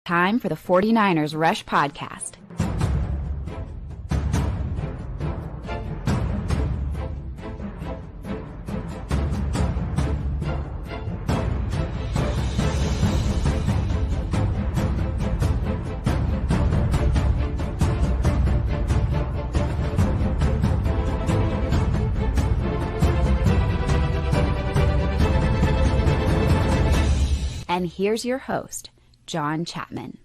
Time for the 49ers Rush Podcast. And here's your host, John Chapman.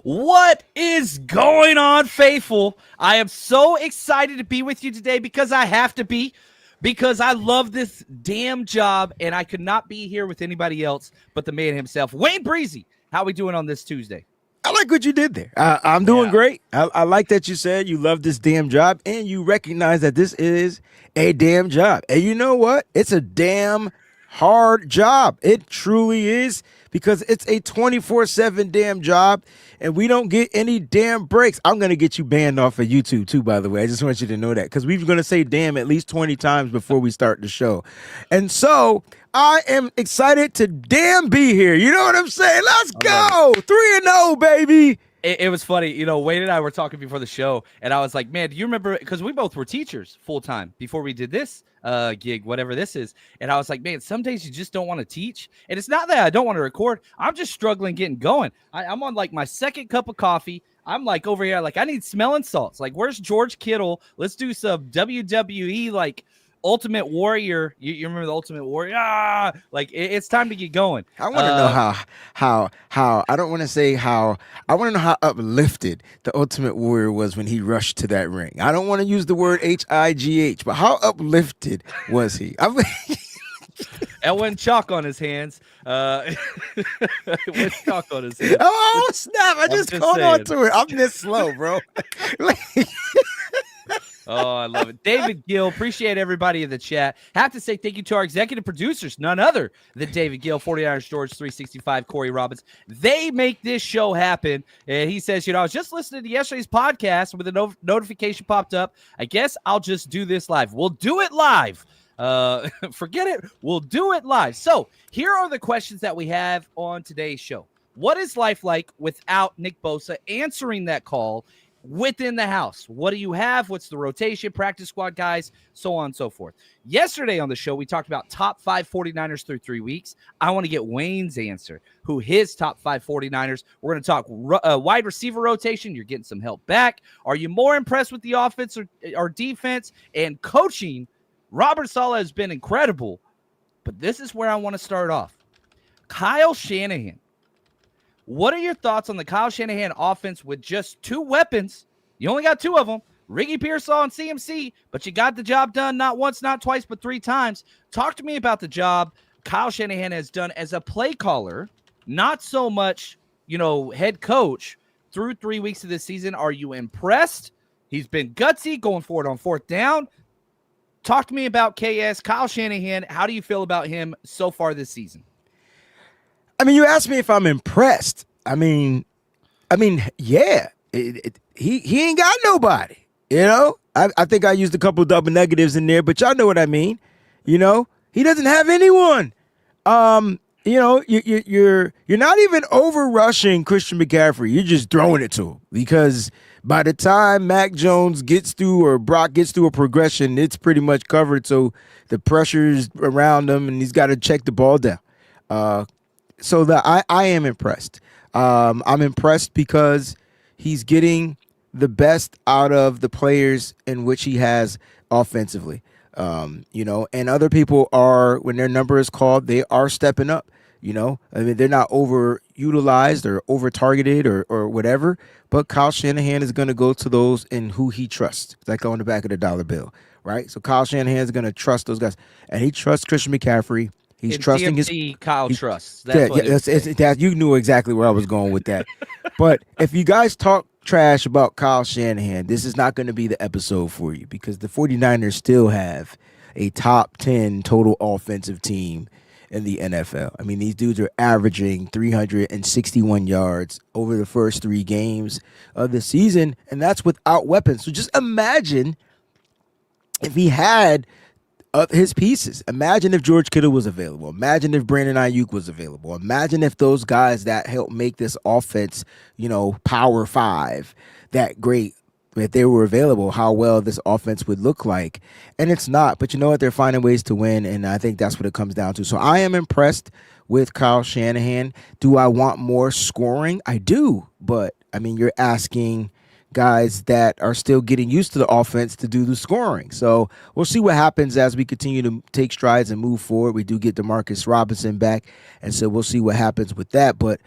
What is going on, faithful? I am so excited to be with you today because I have to be, because I love this damn job, and I could not be here with anybody else but the man himself. Wayne Breezy, how are we doing on this Tuesday? I like what you did there. I'm doing great. I like that you said you love this damn job and you recognize that this is a damn job. And you know what? It's a damn hard job. It truly is, because it's a 24/7 damn job and we don't get any damn breaks. I'm going to get you banned off of YouTube too, by the way. I just want you to know that, because we're going to say damn at least 20 times before we start the show. And so I am excited to damn be here. You know what I'm saying? Let's go. 3-0, baby. It was funny, you know, Wayne and I were talking before the show, and I was like, man, do you remember, because we both were teachers full-time before we did this gig, whatever this is, and I was like, man, some days you just don't want to teach, and it's not that I don't want to record, I'm just struggling getting going. I'm on, like, my second cup of coffee. I'm, like, over here, like, I need smelling salts. Like, where's George Kittle? Let's do some WWE, like, Ultimate Warrior. You remember the Ultimate Warrior? Like, it's time to get going. I want to know how I don't want to say how. I want to know how uplifted the Ultimate Warrior was when he rushed to that ring. I don't want to use the word HIGH, but how uplifted was he? Elwin chalk on his hands. With chalk on his hands. Oh, snap. I just caught on to it. I'm this slow, bro. Oh, I love it. David Gill, appreciate everybody in the chat. Have to say thank you to our executive producers, none other than David Gill, 49ers George 365, Corey Robbins. They make this show happen. And he says, you know, I was just listening to yesterday's podcast with a notification popped up. I guess I'll just do this live. We'll do it live. Forget it. We'll do it live. So here are the questions that we have on today's show. What is life like without Nick Bosa answering that call within the house? What do you have? What's the rotation, practice squad guys, so on and so forth? Yesterday on the show, we talked about top 5 49ers through 3 weeks. I want to get Wayne's answer, who his top 5 49ers. We're going to talk wide receiver rotation. You're getting some help back. Are you more impressed with the offense or defense? And coaching, Robert Saleh has been incredible. But this is where I want to start off. Kyle Shanahan. What are your thoughts on the Kyle Shanahan offense with just 2 weapons? You only got 2 of them, Ricky Pearsall and CMC, but you got the job done not once, not twice, but 3 times. Talk to me about the job Kyle Shanahan has done as a play caller, not so much, you know, head coach through 3 weeks of this season. Are you impressed? He's been gutsy going forward on 4th down. Talk to me about KS, Kyle Shanahan. How do you feel about him so far this season? I mean, you asked me if I'm impressed. I mean, yeah, he ain't got nobody. You know, I think I used a couple of double negatives in there, but y'all know what I mean. You know, he doesn't have anyone. You know, you're not even over rushing Christian McCaffrey. You're just throwing it to him, because by the time Mac Jones gets through or Brock gets through a progression, it's pretty much covered. So the pressure's around him, and he's got to check the ball down. So I am impressed. I'm impressed because he's getting the best out of the players in which he has offensively. You know, and other people are, when their number is called, they are stepping up. You know, I mean, they're not overutilized or over-targeted or whatever, but Kyle Shanahan is going to go to those in who he trusts, like on the back of the dollar bill, right? So Kyle Shanahan is going to trust those guys, and he trusts Christian McCaffrey. He's trusting TMC Kyle trusts. That's you knew exactly where I was going with that. But if you guys talk trash about Kyle Shanahan, this is not going to be the episode for you, because the 49ers still have a top 10 total offensive team in the NFL. I mean, these dudes are averaging 361 yards over the first 3 games of the season, and that's without weapons. So just imagine if he had his pieces. Imagine if George Kittle was available. Imagine if Brandon Ayuk was available. Imagine if those guys that help make this offense, power five, that great, if they were available, how well this offense would look like. And it's not. But you know what? They're finding ways to win, and I think that's what it comes down to. So I am impressed with Kyle Shanahan. Do I want more scoring? I do. But, you're asking guys that are still getting used to the offense to do the scoring. So we'll see what happens as we continue to take strides and move forward. We do get Demarcus Robinson back, and so we'll see what happens with that. But,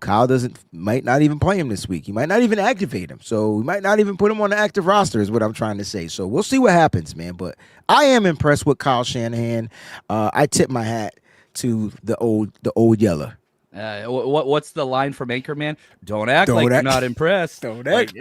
Kyle might not even play him this week. He might not even activate him. So we might not even put him on the active roster is what I'm trying to say. So we'll see what happens, man. But I am impressed with Kyle Shanahan. I tip my hat to the old yeller. What's the line from Anchorman? Don't act like you're not impressed. Don't act.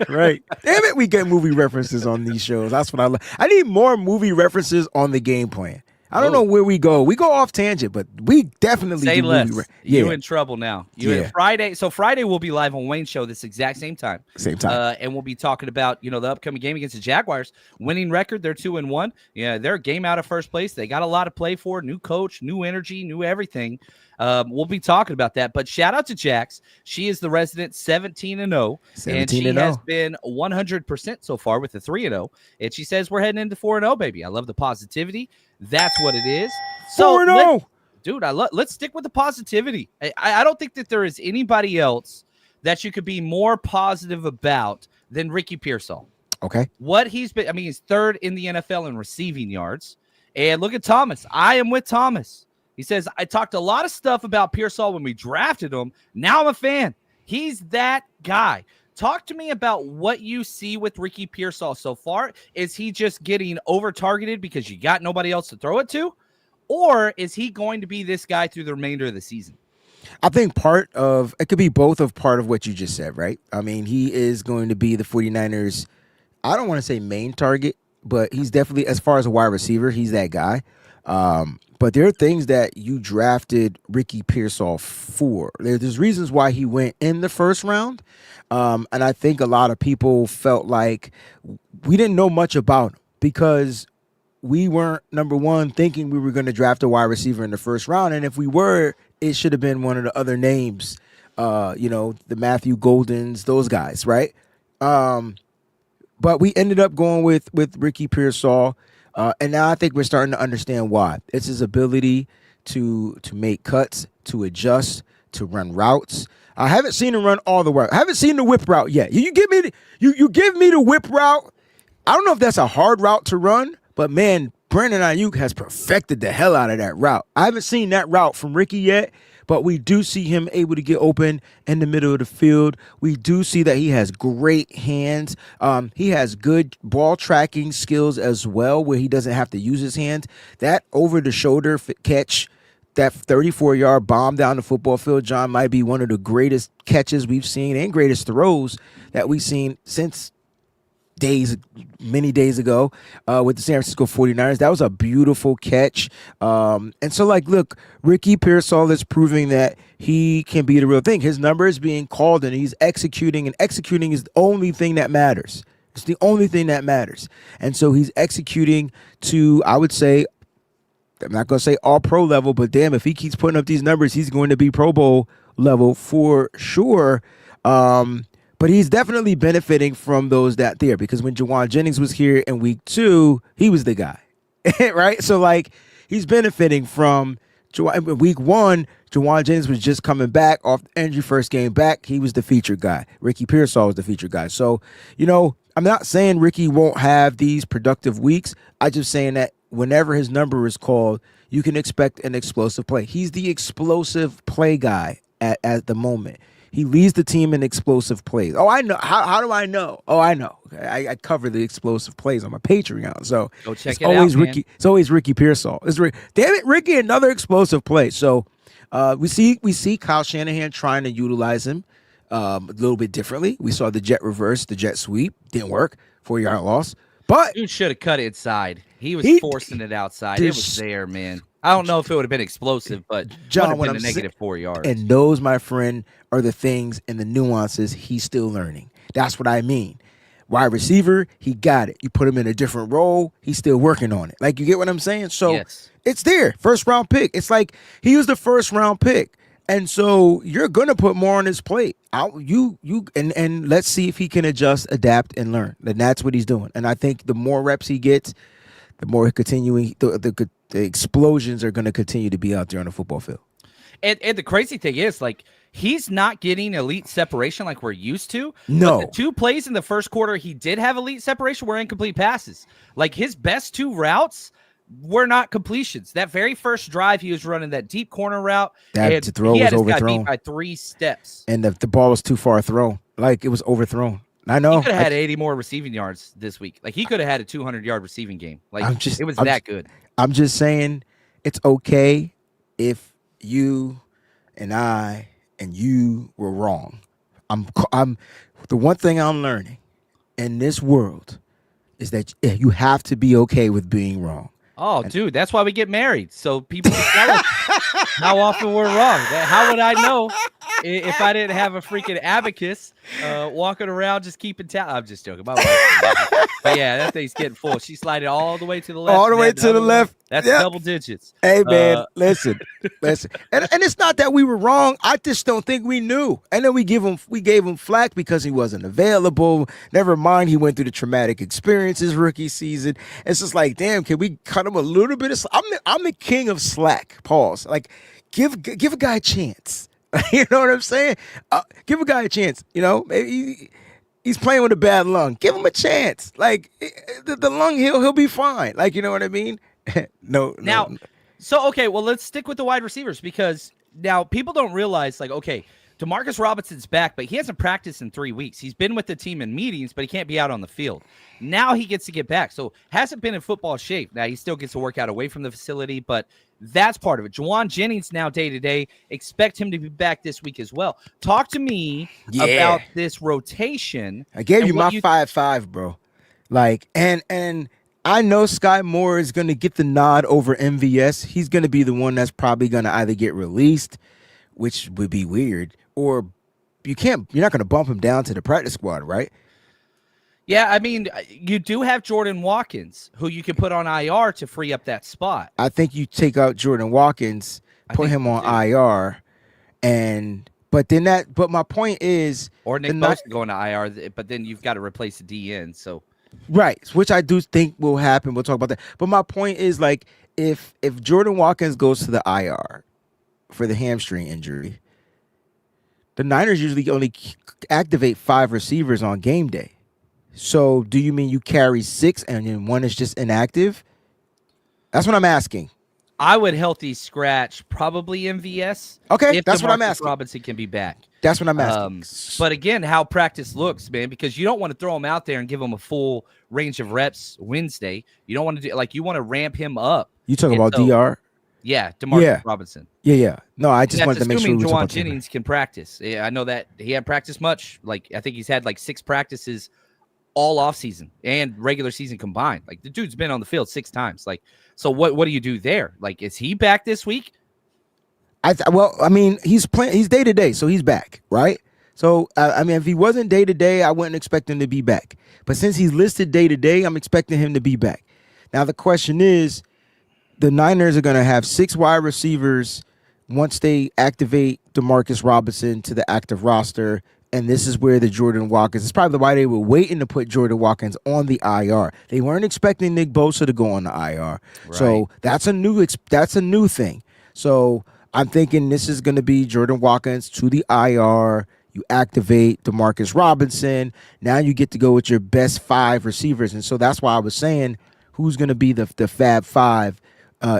Right. Damn it, we get movie references on these shows. That's what I love. I need more movie references on the game plan. I don't know where we go. We go off tangent, but we definitely say do less. Yeah. You in trouble now. Friday. So Friday we'll be live on Wayne's show this exact same time. And we'll be talking about the upcoming game against the Jaguars. Winning record, they're 2-1. Yeah, they're a game out of first place. They got a lot to play for. New coach, new energy, new everything. We'll be talking about that. But shout out to Jax. She is the resident 17-0. And she has been 100% so far with the 3-0. And she says we're heading into 4-0, baby. I love the positivity. That's what it is. So 4-0. Dude, let's stick with the positivity. I don't think that there is anybody else that you could be more positive about than Ricky Pearsall. Okay. What he's been, he's third in the NFL in receiving yards. And look at Thomas. I am with Thomas. He says, I talked a lot of stuff about Pearsall when we drafted him. Now I'm a fan. He's that guy. Talk to me about what you see with Ricky Pearsall so far. Is he just getting over-targeted because you got nobody else to throw it to? Or is he going to be this guy through the remainder of the season? I think it could be both of part of what you just said, right? He is going to be the 49ers, I don't want to say main target, but he's definitely, as far as a wide receiver, he's that guy. But there are things that you drafted Ricky Pearsall for. There's reasons why he went in the first round. And I think a lot of people felt like we didn't know much about him because we weren't, number one, thinking we were going to draft a wide receiver in the first round. And if we were, it should have been one of the other names, the Matthew Goldens, those guys, right? But we ended up going with Ricky Pearsall. And now I think we're starting to understand why. It's his ability to make cuts, to adjust, to run routes. I haven't seen him run all the way. I haven't seen the whip route yet. You give me the whip route. I don't know if that's a hard route to run, but man, Brandon Ayuk has perfected the hell out of that route. I haven't seen that route from Ricky yet, but we do see him able to get open in the middle of the field. We do see that he has great hands. He has good ball tracking skills as well, where he doesn't have to use his hands. That over-the-shoulder catch, that 34-yard bomb down the football field, John, might be one of the greatest catches we've seen and greatest throws that we've seen since many days ago with the San Francisco 49ers. That was a beautiful catch. And so, look, Ricky Pearsall is proving that he can be the real thing. His number is being called and he's executing, and executing is the only thing that matters. It's the only thing that matters. And so he's executing to, I would say, I'm not going to say all pro level, but damn, if he keeps putting up these numbers, he's going to be Pro Bowl level for sure. But he's definitely benefiting from those that there, because when Jawan Jennings was here in week 2, he was the guy, right? So he's benefiting from week 1. Jawan Jennings was just coming back off injury, first game back. He was the featured guy. Ricky Pearsall was the featured guy. So, I'm not saying Ricky won't have these productive weeks. I'm just saying that whenever his number is called, you can expect an explosive play. He's the explosive play guy at the moment. He leads the team in explosive plays. Oh, I know. How do I know? Oh, I know. Okay. I cover the explosive plays on my Patreon. So go check it's it always out, Ricky. man. It's always Ricky Pearsall. Damn it, Ricky! Another explosive play. So we see Kyle Shanahan trying to utilize him a little bit differently. We saw the jet reverse, the jet sweep, didn't work, 4-yard loss. But dude should have cut it inside. He was forcing it outside. It was there, man. I don't know if it would have been explosive, but John, would have been a negative 4 yards. And those, my friend, are the things and the nuances he's still learning. That's what I mean. Wide receiver, he got it. You put him in a different role, he's still working on it. Like, you get what I'm saying? So Yes. it's there. First round pick. It's like he was the first round pick. And so you're gonna put more on his plate. And let's see if he can adjust, adapt, and learn. And that's what he's doing. And I think the more reps he gets, the more the explosions are going to continue to be out there on the football field. And the crazy thing is, like, he's not getting elite separation like we're used to. No. But the 2 plays in the first quarter he did have elite separation were incomplete passes. Like, his best 2 routes were not completions. That very first drive, he was running that deep corner route. That throw was overthrown. Beat by 3 steps. And the ball was too far thrown. Like, it was overthrown. I know. He could have had 80 more receiving yards this week. Like, he could have had a 200-yard receiving game. Like, it was that good. I'm just saying it's okay if you and I and you were wrong. I'm the one thing I'm learning in this world is that you have to be okay with being wrong. Oh, dude, that's why we get married. So people can tell us how often we're wrong. How would I know if I didn't have a freaking abacus walking around just keeping tally? I'm just joking. My wife, but yeah, that thing's getting full. She slided all the way to the left. All the way to the left. That's double digits. Hey, man, listen. And it's not that we were wrong. I just don't think we knew. And then we gave him flack because he wasn't available. Never mind, he went through the traumatic experiences rookie season. It's just like, damn, can we cut him a little bit of slack? I'm the king of slack. Pause. Like, give a guy a chance. You know what I'm saying? Give a guy a chance. You know, maybe he's playing with a bad lung. Give him a chance. Like, the lung, he'll be fine. Like, you know what I mean? No. So, okay, well, let's stick with the wide receivers because now people don't realize, like, okay, Demarcus Robinson's back, but he hasn't practiced in 3 weeks. He's been with the team in meetings, but he can't be out on the field. Now he gets to get back. So hasn't been in football shape. Now he still gets to work out away from the facility, but that's part of it. Juwan Jennings now day-to-day. Expect him to be back this week as well. Talk to me about this rotation. I gave you my 5-5, bro. Like, and I know Sky Moore is going to get the nod over MVS. He's going to be the one that's probably going to either get released, which would be weird, or you're not going to bump him down to the practice squad, right? Yeah, I mean, you do have Jordan Watkins, who you can put on IR to free up that spot. I think you take out Jordan Watkins, put him on IR, but my point is, or Nick Bosa going to IR, but then you've got to replace the DN, so. Right, which I do think will happen. We'll talk about that. But my point is, like, if Jordan Watkins goes to the IR for the hamstring injury, the Niners usually only activate 5 receivers on game day. So do you mean you carry 6 and then 1 is just inactive? That's what I'm asking. I would healthy scratch probably MVS. Okay, that's what I'm asking. Robinson can be back. That's what I'm asking. But again, how practice looks, man, because you don't want to throw him out there and give him a full range of reps Wednesday. You don't want to do you want to ramp him up. You talking about DR? Yeah, Demarcus Robinson. Yeah. No, I just wanted to make sure we were Juwan Jennings can practice. Yeah, I know that he hadn't practiced much. Like, I think he's had 6 practices all offseason and regular season combined. Like, the dude's been on the field 6 times. Like, so what do you do there? Like, is he back this week? I mean, he's playing. He's day to day, so he's back, right? So, I mean, if he wasn't day to day, I wouldn't expect him to be back. But since he's listed day to day, I'm expecting him to be back. Now, the question is, the Niners are going to have 6 wide receivers once they activate Demarcus Robinson to the active roster. And this is where the Jordan Watkins, it's probably why they were waiting to put Jordan Watkins on the IR. They weren't expecting Nick Bosa to go on the IR. Right. So that's a new thing. So I'm thinking this is going to be Jordan Watkins to the IR. You activate Demarcus Robinson. Now you get to go with your best 5 receivers. And so that's why I was saying who's going to be the Fab 5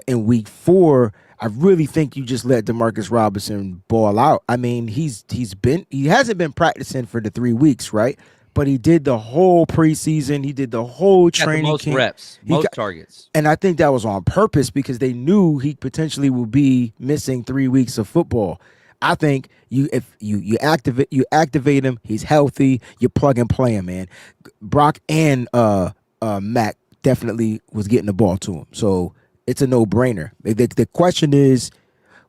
in week 4. I really think you just let Demarcus Robinson ball out. I mean, he hasn't been practicing for the 3 weeks, right? But he did the whole preseason. He did the whole training camp. Most reps, most targets. And I think that was on purpose because they knew he potentially will be missing 3 weeks of football. I think if you activate him, he's healthy. You plug and play him, man. Brock and Mac definitely was getting the ball to him. So it's a no-brainer. The question is,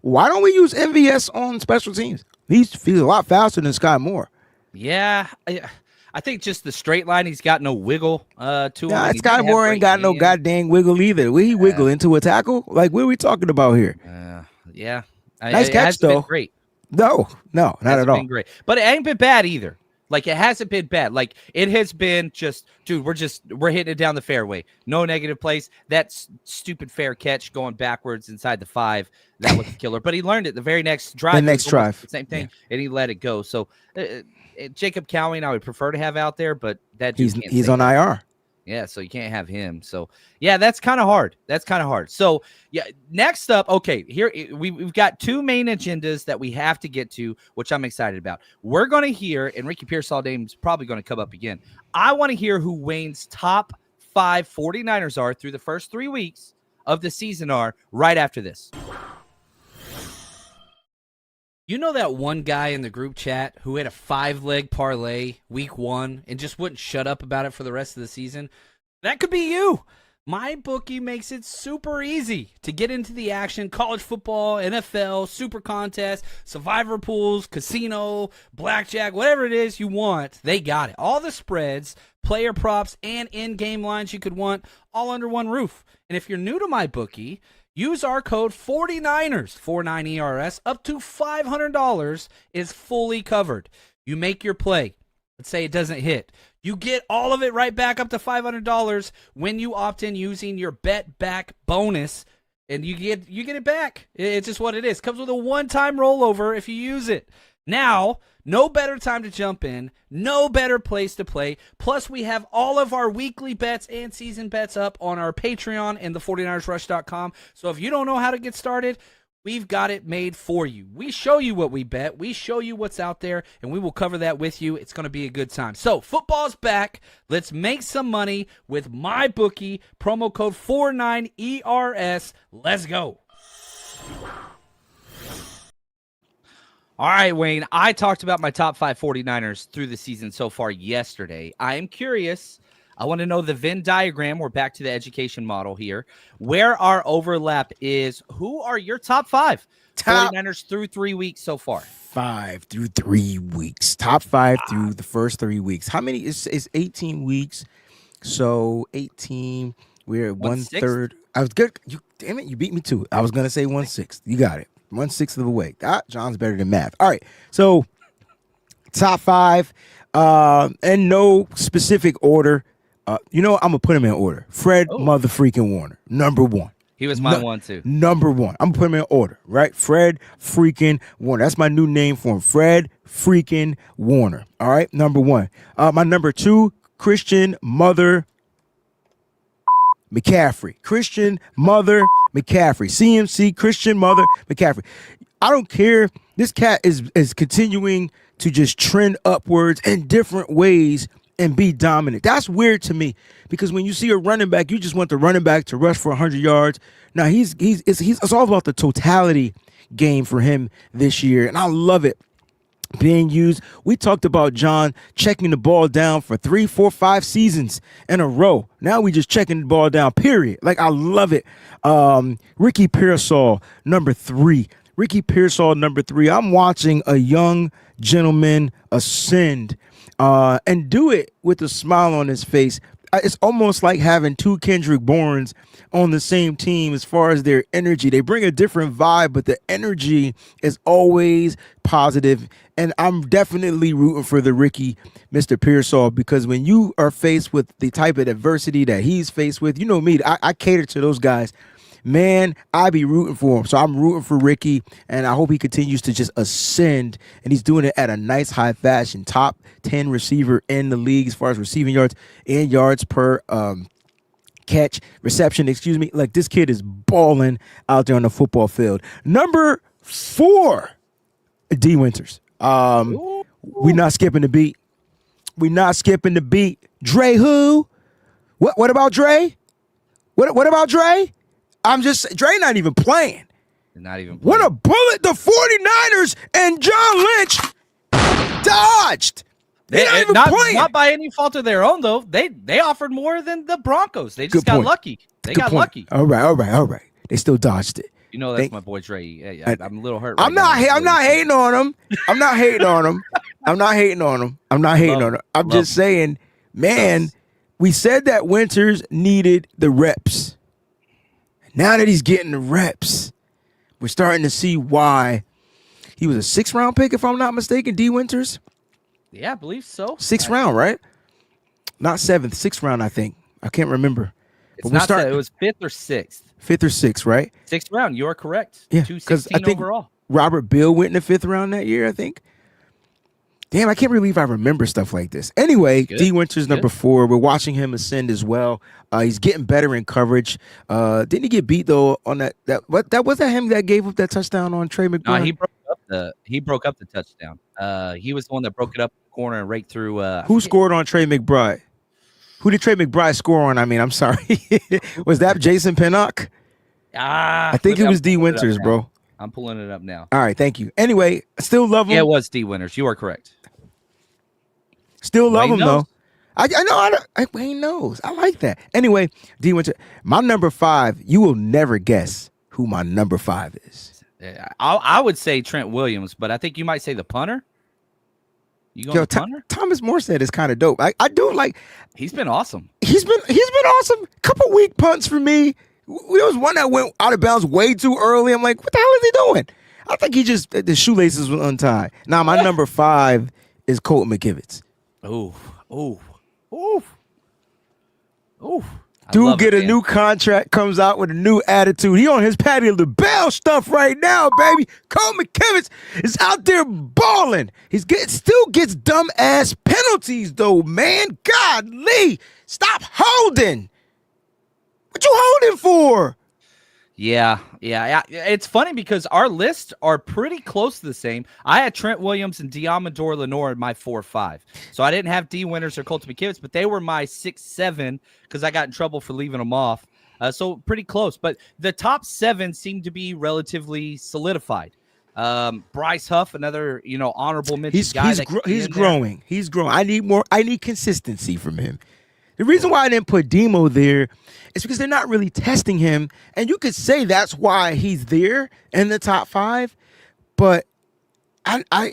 why don't we use MVS on special teams? He's a lot faster than Sky Moore. Yeah, I think just the straight line, he's got no wiggle to him. Nah, Scott Moore ain't got no goddamn wiggle either. Will he wiggle into a tackle? Like, what are we talking about here? Yeah. Nice catch, though. Great. No, not at all. Been great. But it ain't been bad either. Like, it hasn't been bad. Like, it has been just, dude, we're hitting it down the fairway. No negative plays. That stupid fair catch going backwards inside the 5, that was a killer. But he learned it the very next drive. The next drive. The same thing, and he let it go. So, Jacob Cowing, I would prefer to have out there, but that he's on IR. Yeah, so you can't have him. So, yeah, that's kind of hard. So, yeah, next up, okay, here we've got 2 main agendas that we have to get to, which I'm excited about. We're going to hear, and Ricky Pearsall name's probably going to come up again. I want to hear who Wayne's top 5 49ers are through the first 3 weeks of the season are right after this. You know that one guy in the group chat who had a 5-leg parlay week 1 and just wouldn't shut up about it for the rest of the season? That could be you. My bookie makes it super easy to get into the action. College football, NFL, super contest, survivor pools, casino, blackjack, whatever it is you want, they got it. All the spreads, player props, and in-game lines you could want all under one roof. And if you're new to my bookie, use our code 49ers, 49ERS, up to $500 is fully covered. You make your play. Let's say it doesn't hit. You get all of it right back up to $500 when you opt in using your bet back bonus, and you get it back. It's just what it is. Comes with a one-time rollover if you use it. Now, no better time to jump in, no better place to play. Plus, we have all of our weekly bets and season bets up on our Patreon and the 49ersrush.com. So if you don't know how to get started, we've got it made for you. We show you what we bet. We show you what's out there, and we will cover that with you. It's going to be a good time. So football's back. Let's make some money with my bookie. Promo code 49ERS. Let's go. All right, Wayne, I talked about my top 5 49ers through the season so far yesterday. I am curious. I want to know the Venn diagram. We're back to the education model here. Where our overlap is, who are your top 5 49ers through 3 weeks so far? 5 through 3 weeks. Top 5 through the first 3 weeks. How many? Is 18 weeks. So 18, we're at 1/3. I was good. Damn it, you beat me to it. I was going to say 1/6. You got it. 1/6 of the way. John's better than math. All right. So top 5 and no specific order. I'm going to put him in order. Fred motherfreaking Warner, number 1. He was my one, too. Number 1. I'm going to put him in order, right? Fred freaking Warner. That's my new name for him. Fred freaking Warner. All right. Number 1. My number 2, Christian Mother McCaffrey. Christian Mother McCaffrey. CMC, Christian Mother McCaffrey. I don't care. This cat is continuing to just trend upwards in different ways and be dominant. That's weird to me because when you see a running back, you just want the running back to rush for 100 yards. Now it's all about the totality game for him this year, and I love it being used. We talked about John checking the ball down for 3, 4, 5 seasons in a row. Now we just checking the ball down, period. Like, I love it. Ricky Pearsall, number 3. Ricky Pearsall, number 3. I'm watching a young gentleman ascend and do it with a smile on his face. It's almost like having 2 Kendrick Bournes on the same team as far as their energy. They bring a different vibe, but the energy is always positive. And I'm definitely rooting for the Ricky, Mr. Pearsall, because when you are faced with the type of adversity that he's faced with, you know me, I cater to those guys. Man, I be rooting for him. So I'm rooting for Ricky, and I hope he continues to just ascend, and he's doing it at a nice high fashion. Top 10 receiver in the league as far as receiving yards and yards per reception. Like, this kid is balling out there on the football field. Number 4, D. Winters. We not skipping the beat. Dre who? What about Dre? What about Dre? Dre not even playing. Not even playing. What a bullet the 49ers and John Lynch dodged. They're not even playing. Not by any fault of their own, though. They offered more than the Broncos. They just got lucky. They got lucky. All right. They still dodged it. You know that's my boy Dre. I'm a little hurt. I'm not hating on him. I'm not hating on him. I'm not hating on him. I'm just saying, man, we said that Winters needed the reps. Now that he's getting the reps, we're starting to see why. He was a 6th round pick, if I'm not mistaken, D. Winters. Yeah, I believe so. 6th round, right? Not 7th, 6th round, I think. I can't remember. It's not that. It was 5th or 6th. 5th or 6th, right? 6th round. You are correct. Yeah, because I think overall. Robert Bill went in the 5th round that year, I think. Damn, I can't believe I remember stuff like this. Anyway, D. Winters, number 4. We're watching him ascend as well. He's getting better in coverage. Didn't he get beat though on that was that him that gave up that touchdown on Trey McBride? No, he broke up the touchdown. He was the one that broke it up the corner and right through. Who scored on Trey McBride? Who did Trey McBride score on? I mean, I'm sorry. Was that Jason Pinnock? I think it was D. Winters, bro. I'm pulling it up now. All right, thank you. Anyway, I still love him. Yeah, it was D. Winters. You are correct. Still love him though. I know. Wayne knows. I like that. Anyway, D. Winters, my number 5. You will never guess who my number 5 is. I would say Trent Williams, but I think you might say the punter. You going punter? Thomas Morstead is kind of dope. I do like. He's been awesome. He's been awesome. Couple weak punts for me. There was one that went out of bounds way too early. I'm like, what the hell is he doing? I think he just the shoelaces were untied. Now my number 5 is Colt McKivitz. Oh. Dude get a new contract, comes out with a new attitude. He on his Patty LaBelle stuff right now, baby. Colt McKivitz is out there balling. Still gets dumb ass penalties though, man. Godly, stop holding. What you holding for? Yeah. It's funny because our lists are pretty close to the same. I had Trent Williams and Diamador Lenore in my 4-5. So I didn't have D. Winters or Colt McKivitz, but they were my 6-7 because I got in trouble for leaving them off. So pretty close. But the top 7 seem to be relatively solidified. Bryce Huff, another honorable mention guy. He's growing. He's growing. I need consistency from him. The reason why I didn't put Demo there is because they're not really testing him. And you could say that's why he's there in the top 5. But I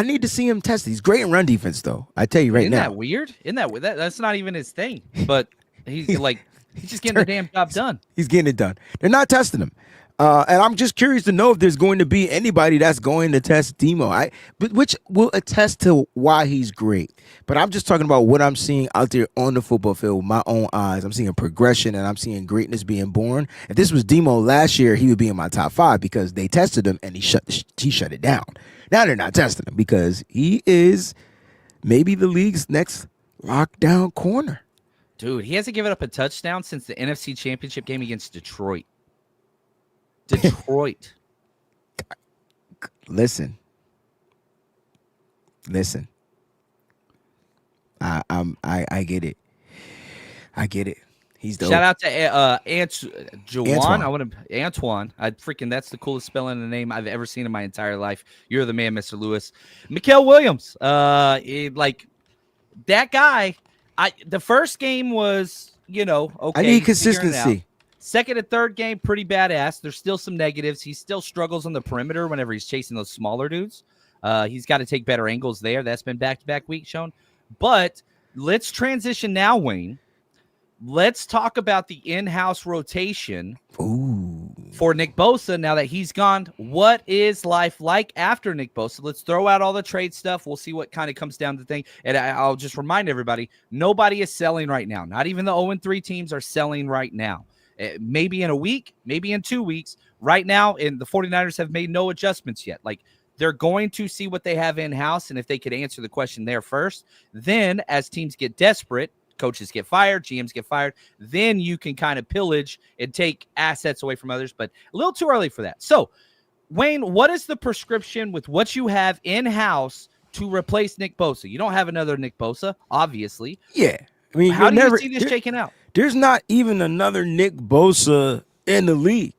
need to see him test. He's great in run defense, though. I tell you right now. Isn't that weird? That's not even his thing. But he's just getting the damn job done. He's getting it done. They're not testing him. And I'm just curious to know if there's going to be anybody that's going to test Demo, which will attest to why he's great. But I'm just talking about what I'm seeing out there on the football field with my own eyes. I'm seeing progression and I'm seeing greatness being born. If this was Demo last year, he would be in my top 5 because they tested him and he shut it down. Now they're not testing him because he is maybe the league's next lockdown corner. Dude, he hasn't given up a touchdown since the NFC Championship game against Detroit. Listen. I get it. He's dope. Shout out to Antoine. That's the coolest spelling of the name I've ever seen in my entire life. You're the man, Mr. Lewis. Mikael Williams. That guy. The first game was, okay. I need consistency. Second and third game, pretty badass. There's still some negatives. He still struggles on the perimeter whenever he's chasing those smaller dudes. He's got to take better angles there. That's been back-to-back weeks shown. But let's transition now, Wayne. Let's talk about the in-house rotation for Nick Bosa now that he's gone. What is life like after Nick Bosa? Let's throw out all the trade stuff. We'll see what kind of comes down to the thing. And I'll just remind everybody, nobody is selling right now. Not even the 0-3 teams are selling right now. Maybe in a week, maybe in 2 weeks. Right now, and the 49ers have made no adjustments yet. Like, they're going to see what they have in-house, and if they could answer the question there first, then as teams get desperate, coaches get fired, GMs get fired, then you can kind of pillage and take assets away from others, but a little too early for that. So, Wayne, what is the prescription with what you have in-house to replace Nick Bosa? You don't have another Nick Bosa, obviously. Yeah. I mean, how do you see this shaking out? There's not even another Nick Bosa in the league.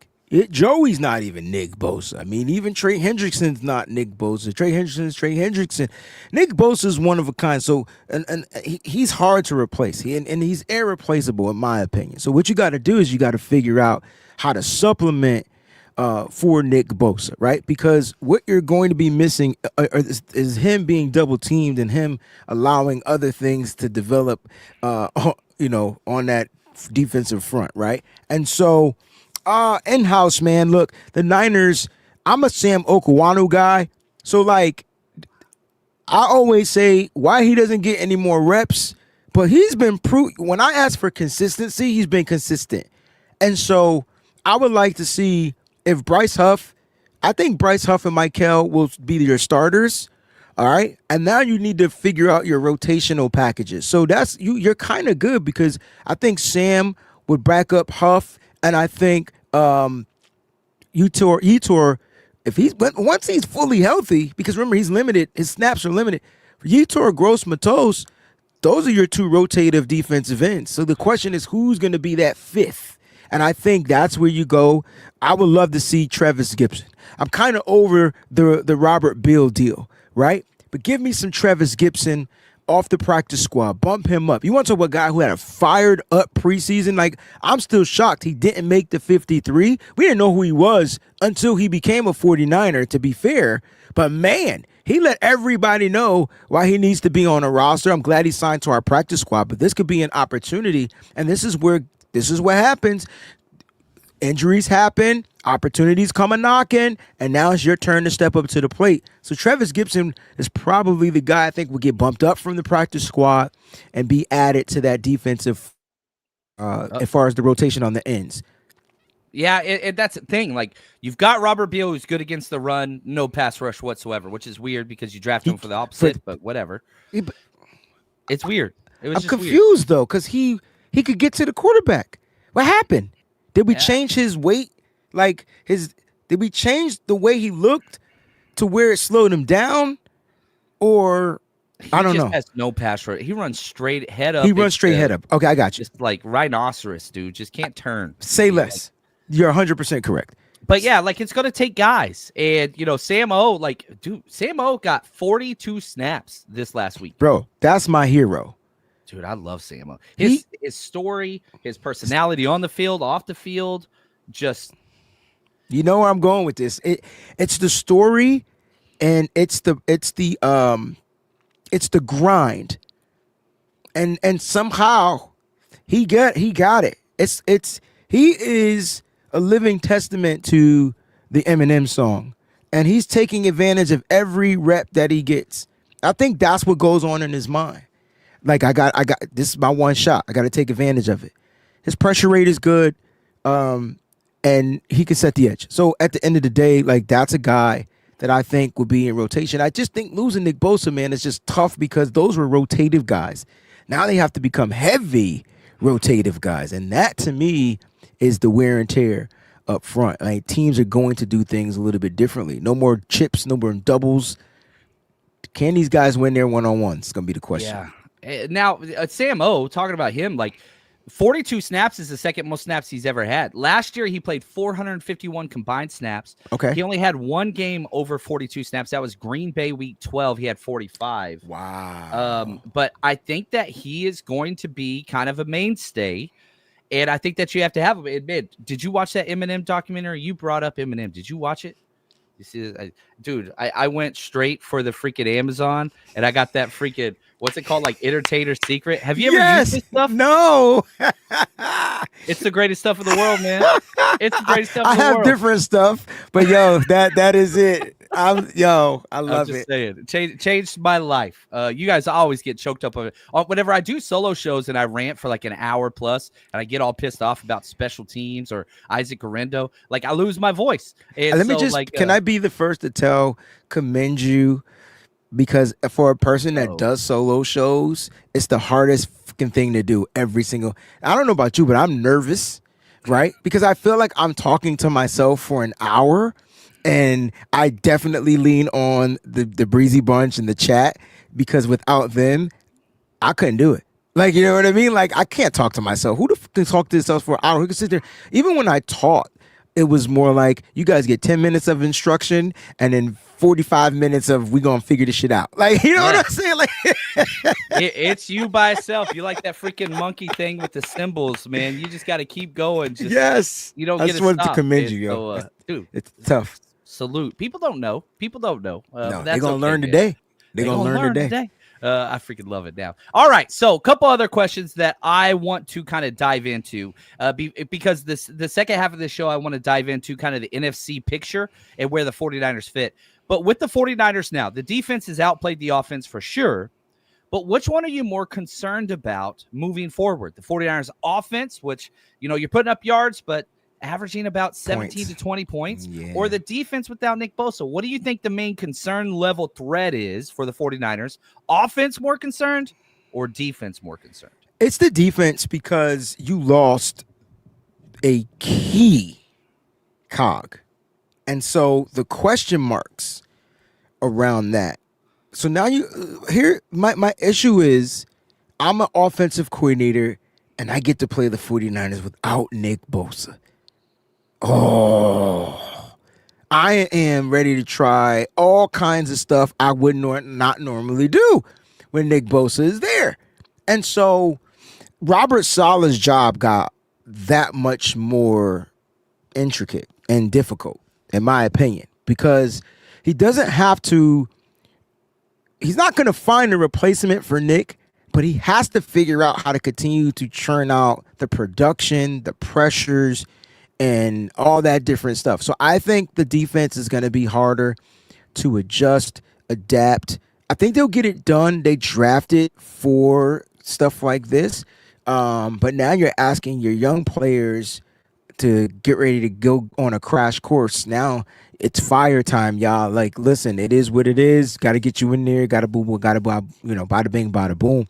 Joey's not even Nick Bosa. I mean, even Trey Hendrickson's not Nick Bosa. Trey Hendrickson. Nick Bosa's one of a kind. So, and he's hard to replace. And he's irreplaceable, in my opinion. So what you got to do is you got to figure out how to supplement for Nick Bosa, right? Because what you're going to be missing is him being double teamed and him allowing other things to develop, on that defensive front, right? And so, in-house, man, look, the Niners, I'm a Sam Okwanu guy. So, like, I always say why he doesn't get any more reps, but he's been when I ask for consistency, he's been consistent. And so I would like to see if I think Bryce Huff and Michael will be your starters. All right. And now you need to figure out your rotational packages. So that's you're kind of good because I think Sam would back up Huff. And I think Yetur, once he's fully healthy, because remember he's limited, his snaps are limited. For Yetur, Gross, Matos, those are your two rotative defensive ends. So the question is who's going to be that fifth? And I think that's where you go. I would love to see Trevis Gibson. I'm kind of over the Robert Beal deal, right? But give me some Trevis Gibson off the practice squad. Bump him up. You want to talk about a guy who had a fired up preseason? Like, I'm still shocked he didn't make the 53. We didn't know who he was until he became a 49er, to be fair. But, man, he let everybody know why he needs to be on a roster. I'm glad he signed to our practice squad. But this could be an opportunity, and this is what happens. Injuries happen, opportunities come a-knocking, and now it's your turn to step up to the plate. So Trevis Gibson is probably the guy I think will get bumped up from the practice squad and be added to that defensive as far as the rotation on the ends. Yeah, that's the thing. Like, you've got Robert Beal, who's good against the run, no pass rush whatsoever, which is weird because you drafted him for the opposite, but whatever. It's weird. I'm confused, though, because he could get to the quarterback. What happened? Did we change his weight? Did we change the way he looked to where it slowed him down? Or I don't know. He just has no pass rush. He runs straight head up. He runs straight head up. Okay, I got you. Just like rhinoceros, dude. Just can't turn. Say less. You're 100% correct. But yeah, like it's gonna take guys. And Sam O, Sam O got 42 snaps this last week. Bro, that's my hero. Dude, I love Sam. His story, his personality on the field, off the field, just. You know where I'm going with this. It's the story, and it's the grind, and somehow he got it. He is a living testament to the Eminem song, and he's taking advantage of every rep that he gets. I think that's what goes on in his mind. Like, I got this is my one shot. I got to take advantage of it. His pressure rate is good, and he can set the edge. So at the end of the day, like, that's a guy that I think will be in rotation. I just think losing Nick Bosa, man, is just tough because those were rotative guys. Now they have to become heavy rotative guys, and that to me is the wear and tear up front. Like, teams are going to do things a little bit differently. No more chips, no more doubles. Can these guys win their one-on-ones? It's going to be the question. Yeah. Now, Sam O, talking about him, like 42 snaps is the second most snaps he's ever had. Last year, he played 451 combined snaps. Okay. He only had one game over 42 snaps. That was Green Bay week 12. He had 45. Wow. But I think that he is going to be kind of a mainstay. And I think that you have to have him. Admit, did you watch that Eminem documentary? You brought up Eminem. Did you watch it? You see, dude, I went straight for the freaking Amazon, and I got that freaking, what's it called, like Entertainer Secret? Have you ever used this stuff? No. It's the greatest stuff in the world, man. It's the greatest stuff in the world. I have different stuff, but yo, that is it. I love I'm just it. saying, changed my life. You guys always get choked up on it. Whenever I do solo shows and I rant for like an hour plus, and I get all pissed off about special teams or Isaac Garendo, like I lose my voice. And Let me just, can I be the first to commend you? Because for a person that does solo shows, it's the hardest fucking thing to do every single. I don't know about you, but I'm nervous, right? Because I feel like I'm talking to myself for an hour. And I definitely lean on the Breezy Bunch and the chat because without them, I couldn't do it. Like, you know what I mean? Like, I can't talk to myself. Who the fuck can talk to themselves for an hour? Who can sit there? Even when I taught it was more like you guys get 10 minutes of instruction and then 45 minutes of we gonna figure this shit out. Like, you know what I'm saying? Like, it's you by itself. You like that freaking monkey thing with the symbols, man. You just got to keep going. Just, yes, you don't I get just wanted stop, to commend man. you, yo. So, dude, it's tough. Salute. People don't know. No, That's they're gonna okay, learn man. today. They're gonna learn today. I freaking love it now. All right, so a couple other questions that I want to kind of dive into because the second half of this show, I want to dive into kind of the NFC picture and where the 49ers fit. But with the 49ers now, the defense has outplayed the offense for sure. But which one are you more concerned about moving forward? The 49ers offense, which, you're putting up yards, but averaging about 17 to 20 points, or the defense without Nick Bosa? What do you think the main concern level threat is for the 49ers? Offense more concerned or defense more concerned? It's the defense because you lost a key cog. And so the question marks around that. So now my issue is I'm an offensive coordinator and I get to play the 49ers without Nick Bosa. Oh, I am ready to try all kinds of stuff I would not normally do when Nick Bosa is there. And so Robert Saleh's job got that much more intricate and difficult, in my opinion, because he doesn't have to, he's not going to find a replacement for Nick, but he has to figure out how to continue to churn out the production, the pressures, and all that different stuff. So I think the defense is going to be harder to adjust, adapt. I think they'll get it done. They drafted for stuff like this. But now you're asking your young players to get ready to go on a crash course. Now it's fire time, y'all. Like, listen, it is what it is. Got to get you in there. Got to boom, got to bada bing, bada boom.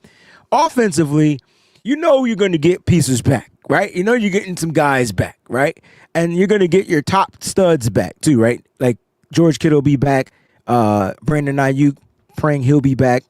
Offensively, you're going to get pieces back, right? You're getting some guys back, right? And you're going to get your top studs back too, right? Like George Kittle will be back. Brandon Ayuk, praying he'll be back.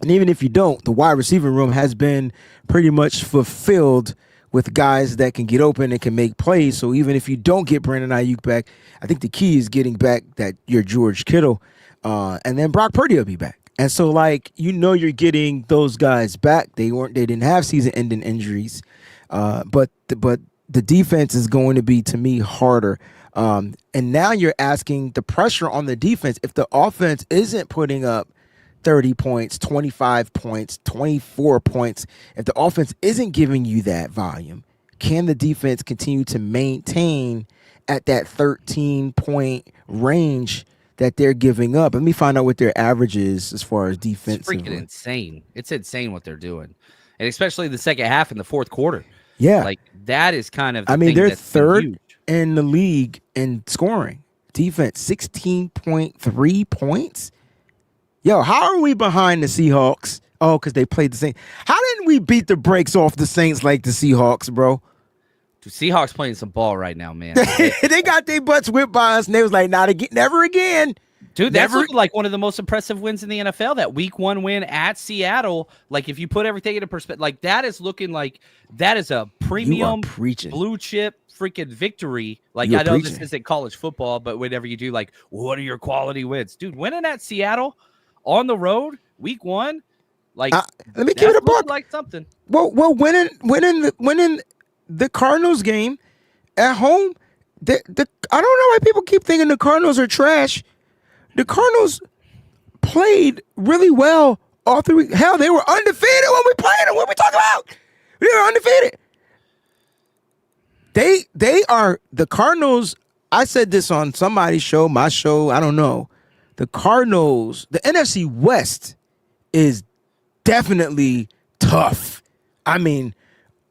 And even if you don't, the wide receiver room has been pretty much fulfilled with guys that can get open and can make plays. So even if you don't get Brandon Ayuk back, I think the key is getting back that your George Kittle. And then Brock Purdy will be back. And so, you're getting those guys back. They didn't have season-ending injuries, but the defense is going to be, to me, harder. And now you're asking the pressure on the defense. If the offense isn't putting up 30 points, 25 points, 24 points, if the offense isn't giving you that volume, can the defense continue to maintain at that 13-point range that they're giving up? Let me find out what their average is as far as defense. It's freaking insane. It's insane what they're doing. And especially the second half in the fourth quarter. Yeah. That is kind of they're third in the league in scoring. Defense, 16.3 points. Yo, how are we behind the Seahawks? Oh, because they played the Saints. How didn't we beat the brakes off the Saints like the Seahawks, bro? Dude, Seahawks playing some ball right now, man. They got their butts whipped by us, and they was like, not again, never again. Dude, that's looking like one of the most impressive wins in the NFL, that week 1 win at Seattle. Like, if you put everything into perspective, that is looking like that is a premium blue chip freaking victory. I know this isn't college football, but whenever you do, what are your quality wins? Dude, winning at Seattle on the road, week 1, let me give it a buck. Like something. Well, winning the Cardinals game at home, I don't know why people keep thinking the Cardinals are trash. The Cardinals played really well all 3 weeks. Hell, they were undefeated when we played them. What are we talking about? They were undefeated. They are the Cardinals. I said this on somebody's show, my show, I don't know. The Cardinals, the NFC West is definitely tough. I mean,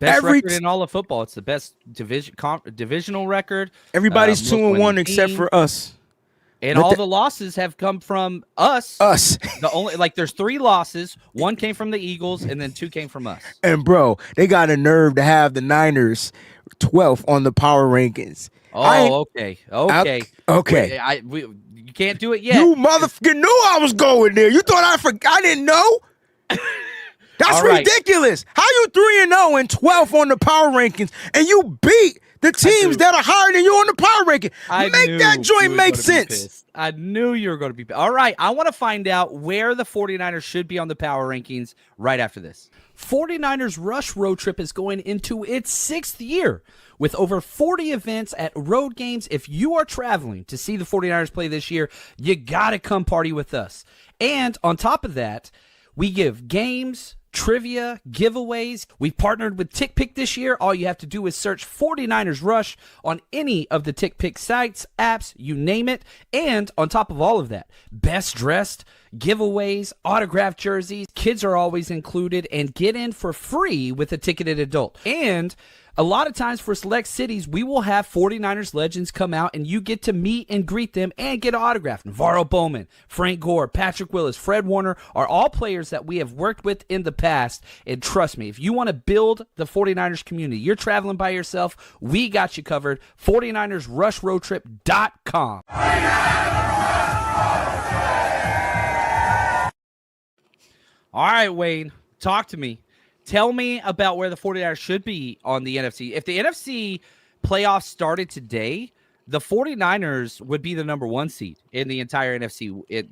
best record in all of football. It's the best divisional record. Everybody's 2-1 except for us. And all the losses have come from us. The only there's 3 losses. 1 came from the Eagles, and then 2 came from us. And bro, they got a nerve to have the Niners 12th on the power rankings. Oh, okay. Wait, you can't do it yet. You motherfucker knew I was going there. You thought I forgot? I didn't know. That's ridiculous. How you 3-0 and 12th on the power rankings, and you beat The teams that are higher than you on the power ranking. Make that joint make sense. I knew you were going to be pissed. All right, I want to find out where the 49ers should be on the power rankings right after this. 49ers Rush Road Trip is going into its 6th year with over 40 events at road games. If you are traveling to see the 49ers play this year, you got to come party with us. And on top of that, we give games, trivia, giveaways. We've partnered with TickPick this year. All you have to do is search 49ers Rush on any of the TickPick sites, apps, you name it. And on top of all of that, best dressed, giveaways, autographed jerseys, kids are always included, and get in for free with a ticketed adult. And a lot of times for select cities, we will have 49ers legends come out and you get to meet and greet them and get an autograph. Navarro Bowman, Frank Gore, Patrick Willis, Fred Warner are all players that we have worked with in the past. And trust me, if you want to build the 49ers community, you're traveling by yourself, we got you covered. 49ersRushRoadTrip.com. All right, Wayne, talk to me. Tell me about where the 49ers should be on the NFC. If the NFC playoffs started today, the 49ers would be the number 1 seed in the entire NFC. It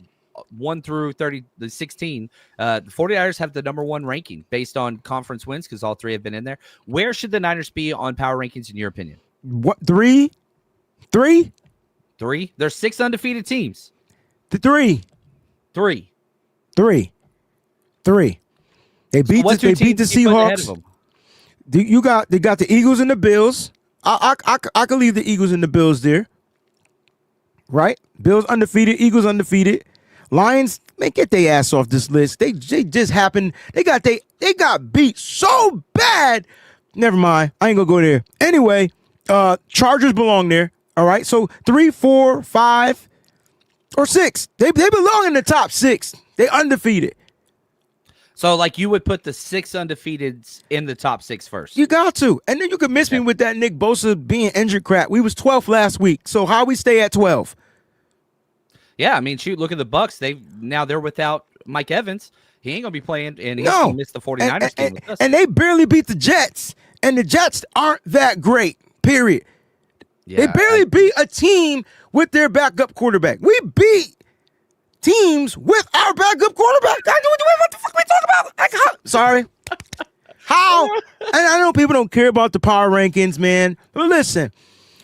1 through 30, the 16. The 49ers have the number 1 ranking based on conference wins because all 3 have been in there. Where should the Niners be on power rankings in your opinion? What, 3? 3? 3? There's 6 undefeated teams. 3. 3. 3. 3. They beat the Seahawks. They got the Eagles and the Bills. I could leave the Eagles and the Bills there. Right? Bills undefeated, Eagles undefeated. Lions, man, get their ass off this list. They just happened. They got beat so bad. Never mind. I ain't gonna go there. Anyway, Chargers belong there. All right. So 3, 4, 5, or 6. They belong in the top 6. They undefeated. So, like, you would put the 6 undefeateds in the top 6 first. You got to. And then you could miss me with that Nick Bosa being injured crap. We was 12th last week. So how we stay at 12? Yeah, I mean, shoot, look at the Bucks. They're without Mike Evans. He ain't going to be playing, and he's going to miss the 49ers game with us. And they barely beat the Jets. And the Jets aren't that great, period. Yeah, they barely beat a team with their backup quarterback. We beat teams with our backup quarterback. What the fuck we talking about? Like, how? Sorry. How? And I know people don't care about the power rankings, man. But listen,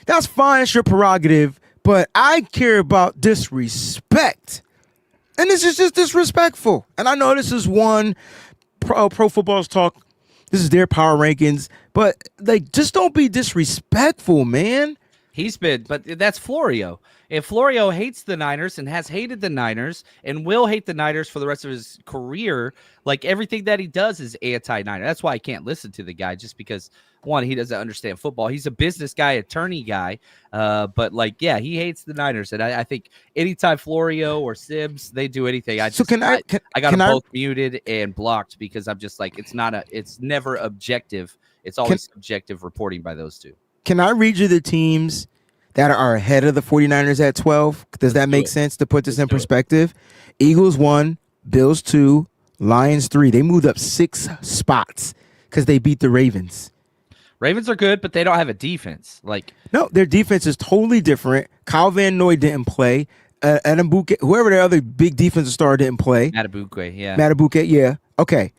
that's fine. It's your prerogative. But I care about disrespect. And this is just disrespectful. And I know this is one Pro Football's Talk. This is their power rankings. But, like, just don't be disrespectful, man. But that's Florio. If Florio hates the Niners and has hated the Niners and will hate the Niners for the rest of his career, like everything that he does is anti-Niner. That's why I can't listen to the guy, just because, one, he doesn't understand football. He's a business guy, attorney guy. But, like, yeah, he hates the Niners. And I think anytime Florio or Sibbs, they do anything, I got them both muted and blocked because I'm just like, it's never objective. It's always subjective reporting by those two. Can I read you the teams that are ahead of the 49ers at 12? Does that make sense to put this in perspective? Eagles 1, Bills 2, Lions 3. They moved up 6 spots because they beat the Ravens. Ravens are good, but they don't have a defense. No, their defense is totally different. Kyle Van Noy didn't play. Adam Buke, whoever their other big defensive star didn't play. Matabuke, yeah. Matabuke, yeah. Okay.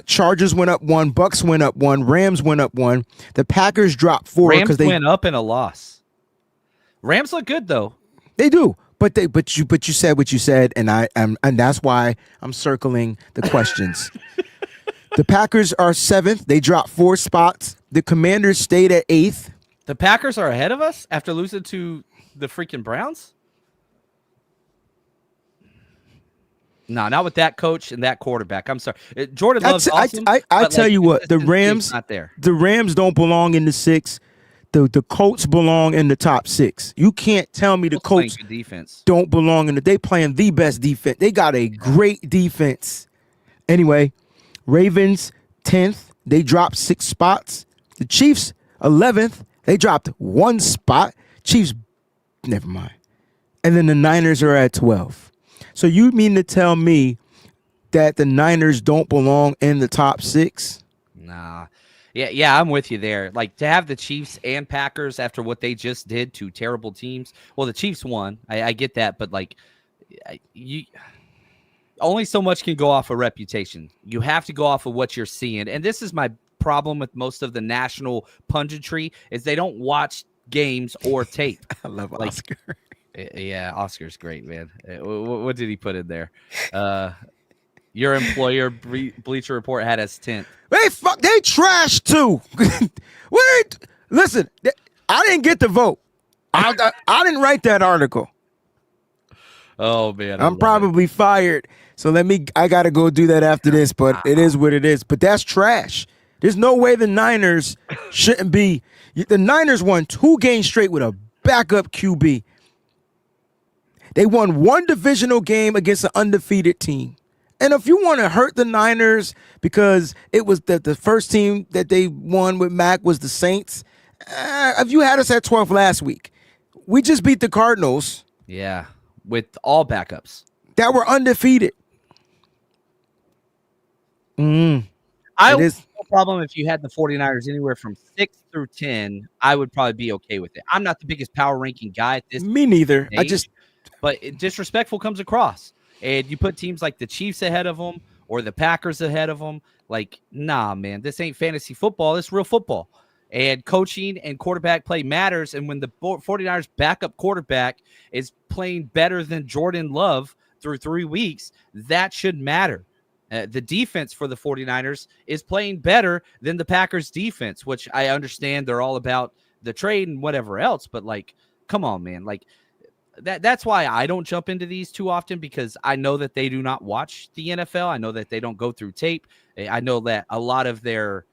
Chargers went up 1, Bucks went up 1, Rams went up 1. The Packers dropped 4 because they went up in a loss. Rams look good though. They do, but you said what you said, and that's why I'm circling the questions. The Packers are 7th. They dropped 4 spots. The Commanders stayed at 8th. The Packers are ahead of us after losing to the freaking Browns. No, not with that coach and that quarterback. I'm sorry. Jordan Love's awesome. I tell you what, the Rams not there. The Rams don't belong in the 6. The Colts belong in the top 6. You can't tell me the Colts don't belong in they playing the best defense. They got a great defense. Anyway, Ravens 10th. They dropped 6 spots. The Chiefs 11th. They dropped 1 spot. Chiefs, never mind. And then the Niners are at 12. So you mean to tell me that the Niners don't belong in the top 6? Nah. Yeah, I'm with you there. Like to have the Chiefs and Packers after what they just did to terrible teams. Well, the Chiefs won. I get that, but like you only so much can go off a reputation. You have to go off of what you're seeing. And this is my problem with most of the national punditry is they don't watch games or tape. I love like, Oscar. Yeah, Oscar's great, man. What did he put in there? Your employer, Bleacher Report, had us 10th. They trash too. Listen, I didn't get the vote. I didn't write that article. Oh man, I'm probably fired. So I got to go do that after this, but it is what it is. But that's trash. There's no way the Niners shouldn't be. The Niners won 2 games straight with a backup QB. They won 1 divisional game against an undefeated team. And if you want to hurt the Niners because it was the first team that they won with Mac was the Saints, if you had us at 12th last week, we just beat the Cardinals. Yeah, with all backups that were undefeated. I would have no problem if you had the 49ers anywhere from 6 through 10. I would probably be okay with it. I'm not the biggest power ranking guy at this. Me neither. Stage, but disrespectful comes across. And you put teams like the Chiefs ahead of them or the Packers ahead of them. Like, nah, man, this ain't fantasy football. It's real football. And coaching and quarterback play matters. And when the 49ers backup quarterback is playing better than Jordan Love through 3 weeks, that should matter. The defense for the 49ers is playing better than the Packers defense, which I understand they're all about the trade and whatever else. But, like, come on, man. Like, that's why I don't jump into these too often because I know that they do not watch the NFL. I know that they don't go through tape. I know that a lot of their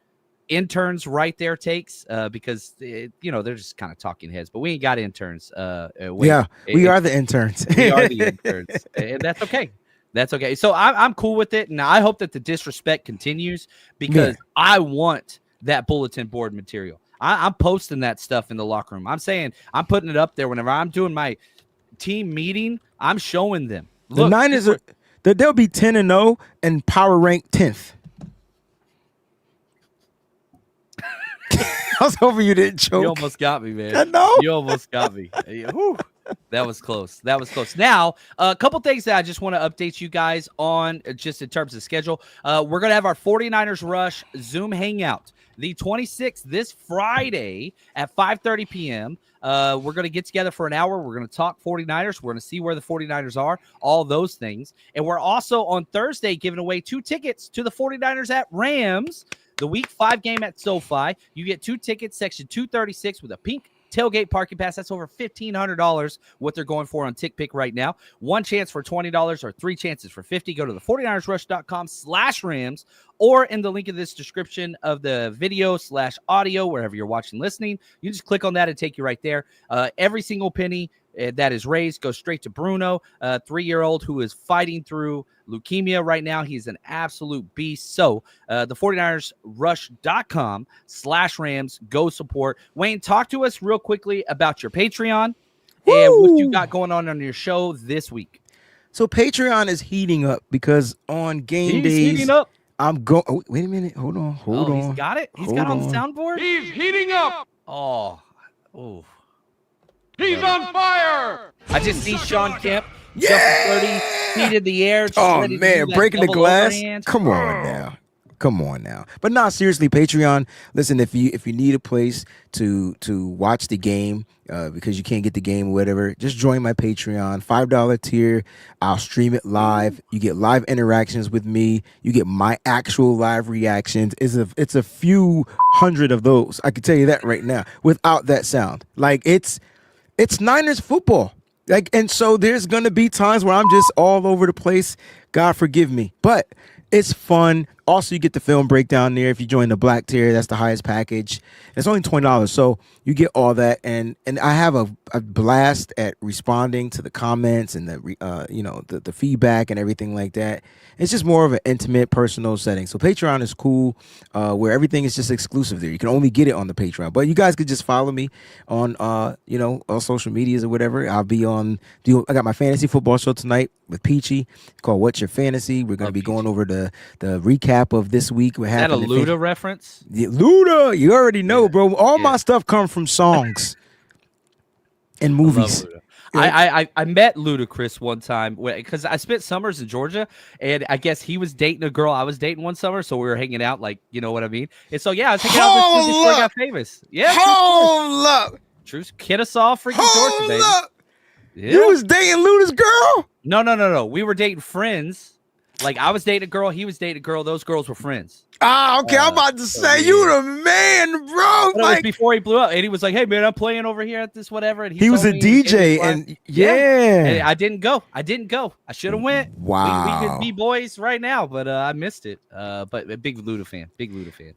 interns write their takes because, they're just kind of talking heads. But we ain't got interns. We are the interns. We are the interns. And that's okay. That's okay. So I'm cool with it. And I hope that the disrespect continues because I want that bulletin board material. I'm posting that stuff in the locker room. I'm saying I'm putting it up there whenever I'm doing my team meeting. I'm showing them. Look, the Niners they'll be 10-0 and power rank 10th. I was hoping you didn't choke. You almost got me, man. I know. You almost got me. Whew. That was close. Now, a couple things that I just want to update you guys on just in terms of schedule. We're going to have our 49ers Rush Zoom Hangout the 26th this Friday at 5:30 p.m. We're going to get together for an hour. We're going to talk 49ers. We're going to see where the 49ers are, all those things. And we're also on Thursday giving away 2 tickets to the 49ers at Rams, the Week 5 game at SoFi. You get 2 tickets, section 236 with a pink tailgate parking pass. That's over $1,500 what they're going for on TickPick right now. 1 chance for $20 or 3 chances for $50. Go to the 49ersrush.com/Rams or in the link in this description of the video /audio, wherever you're watching, listening. You just click on that and take you right there. Every single penny that is raised goes straight to Bruno, a 3-year-old who is fighting through leukemia right now. He's an absolute beast. So the 49ersrush.com/Rams. Go support. Wayne, talk to us real quickly about your Patreon and what you got going on your show this week. So Patreon is heating up because on game days, heating up. I'm going. Oh, wait a minute. Hold on. He's got it. He's got it on the soundboard. He's heating up. Oh. He's on fire. I just see Sean Kemp jumping 30 feet in the air. Oh man, breaking the glass. Come on now. But no, seriously, Patreon. Listen, if you need a place to watch the game because you can't get the game or whatever, just join my Patreon. $5 tier. I'll stream it live. You get live interactions with me. You get my actual live reactions. It's a few hundred of those. I can tell you that right now without that sound. Like it's Niners football. Like, and so there's gonna be times where I'm just all over the place. God forgive me, but it's fun. Also, you get the film breakdown there. If you join the black tier, that's the highest package. It's only $20, so you get all that. And I have a blast at responding to the comments and the feedback and everything like that. It's just more of an intimate, personal setting. So Patreon is cool, where everything is just exclusive there. You can only get it on the Patreon, but you guys could just follow me on all social medias or whatever. I'll be on. I got my fantasy football show tonight with Peachy called "What's Your Fantasy." We're gonna be going over the recap recap of this week. What Is that a happened? Luda reference? Yeah, Luda, you already know, bro. All Yeah. my stuff comes from songs and movies. I met Ludacris one time because I spent summers in Georgia, and I guess he was dating a girl I was dating one summer, so we were hanging out, like, you know what I mean? And so yeah, I was hanging out with this dude before I got famous. Yeah, Hold up. true. Kennesaw, freaking Georgia, Hold baby. up. Yeah. You was dating Luda's girl? No. We were dating friends. Like, I was dating a girl, he was dating a girl. Those girls were friends. Ah, okay. I'm about to say yeah. you the man, bro. But it was before he blew up, and he was like, "Hey man, I'm playing over here at this whatever." And he was a told me, DJ, and yeah. And I didn't go. I should have went. Wow. We could be boys right now, but I missed it. But a big Luda fan.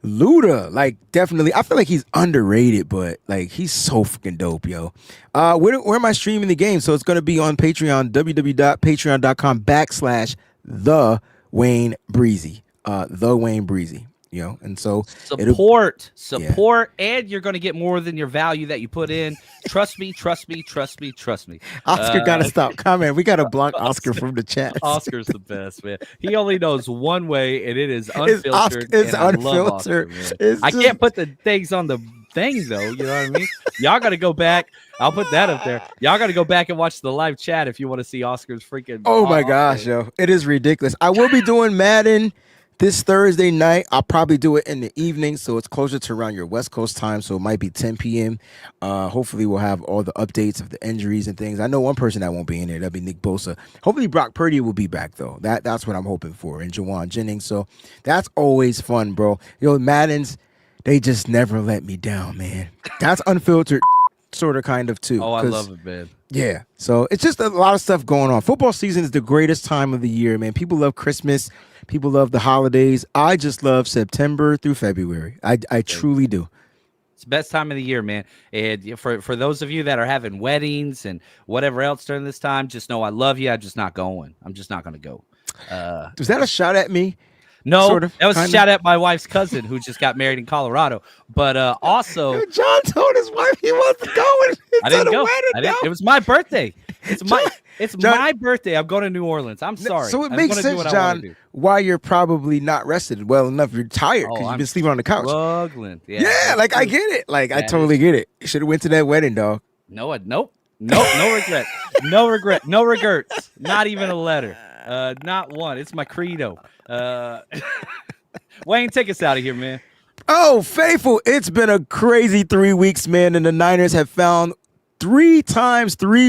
Luda, like, definitely. I feel like he's underrated, but like, he's so freaking dope, yo. Where am I streaming the game? So it's gonna be on Patreon, www.patreon.com/the Wayne Breezy. The Wayne Breezy, you know, and so support, and you're going to get more than your value that you put in. Trust me. Oscar gotta stop commenting. We gotta block Oscar from the chat. Oscar's the best, man. He only knows one way, and it is unfiltered. It's and unfiltered. I can't put the things on the thing though. You know what I mean? Y'all got to go back. I'll put that up there. Y'all got to go back and watch the live chat if you want to see Oscar's freaking. Oh my gosh, yo, it is ridiculous. I will be doing Madden this Thursday night. I'll probably do it in the evening, so it's closer to around your West Coast time, so it might be 10 p.m. Hopefully we'll have all the updates of the injuries and things. I know one person that won't be in there. That'll be Nick Bosa. Hopefully Brock Purdy will be back, though. That's what I'm hoping for, and Jawan Jennings. So that's always fun, bro. Yo, Maddens, they just never let me down, man. That's unfiltered sort of kind of, too. Oh, I love it, man. Yeah, so it's just a lot of stuff going on. Football season is the greatest time of the year, man. People love Christmas. People love the holidays. I just love September through February. I truly do. It's the best time of the year, man. And for those of you that are having weddings and whatever else during this time, just know I love you. I'm just not going. I'm just not going to go. Was that a shot at me? No, Sort of, that was kinda. a shout at my wife's cousin who just got married in Colorado. But also, John told his wife he wasn't going. I didn't go. It was my birthday. It's my birthday. I'm going to New Orleans. I'm sorry. So it makes sense, John, why you're probably not rested well enough. You're tired because you've been sleeping on the couch. Struggling. Yeah, like I get it. Like I totally get it. You should have went to that wedding, dog. Nope. No regret. No regrets. Not even a letter. Not one. It's my credo. Wayne, take us out of here, man. Oh, faithful. It's been a crazy 3 weeks, man, and the Niners have found 3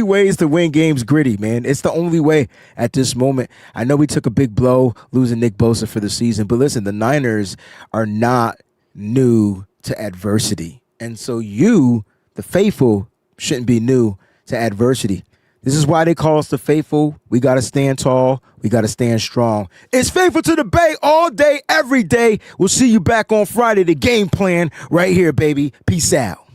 ways to win games gritty, man. It's the only way at this moment. I know we took a big blow losing Nick Bosa for the season, but listen, the Niners are not new to adversity. And so you, the faithful, shouldn't be new to adversity. This is why they call us the faithful. We got to stand tall. We got to stand strong. It's Faithful to the Bay all day, every day. We'll see you back on Friday. The game plan right here, baby. Peace out.